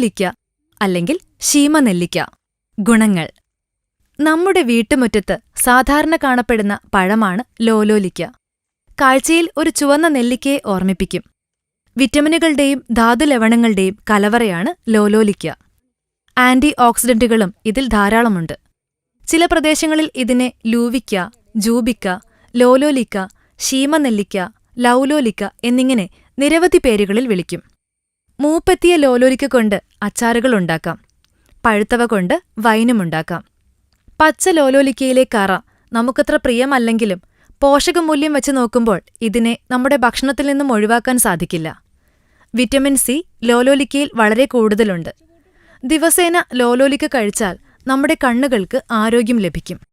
ലോലോലിക്ക അല്ലെങ്കിൽ ശീമനെല്ലിക്ക. ഗുണങ്ങൾ. നമ്മുടെ വീട്ടുമുറ്റത്ത് സാധാരണ കാണപ്പെടുന്ന പഴമാണ് ലോലോലിക്ക. കാഴ്ചയിൽ ഒരു ചുവന്ന നെല്ലിക്കയെ ഓർമ്മിപ്പിക്കും. വിറ്റമിനുകളുടെയും ധാതുലവണങ്ങളുടെയും കലവറയാണ് ലോലോലിക്ക. ആന്റി ഓക്സിഡന്റുകളും ഇതിൽ ധാരാളമുണ്ട്. ചില പ്രദേശങ്ങളിൽ ഇതിനെ ലൂവിക്ക, ജൂബിക്ക, ലോലോലിക്ക, ശീമനെല്ലിക്ക, ലൗലോലിക്ക എന്നിങ്ങനെ നിരവധി പേരുകളിൽ വിളിക്കും. മൂപ്പെത്തിയ ലോലോലിക്ക കൊണ്ട് അച്ചാറുകളുണ്ടാക്കാം. പഴുത്തവ കൊണ്ട് വൈനുമുണ്ടാക്കാം. പച്ച ലോലോലിക്കയിലെ കറ നമുക്കത്ര പ്രിയമല്ലെങ്കിലും പോഷകമൂല്യം വെച്ച് നോക്കുമ്പോൾ ഇതിനെ നമ്മുടെ ഭക്ഷണത്തിൽ നിന്നും ഒഴിവാക്കാൻ സാധിക്കില്ല. വിറ്റമിൻ സി ലോലോലിക്കയിൽ വളരെ കൂടുതലുണ്ട്. ദിവസേന ലോലോലിക്ക കഴിച്ചാൽ നമ്മുടെ കണ്ണുകൾക്ക് ആരോഗ്യം ലഭിക്കും.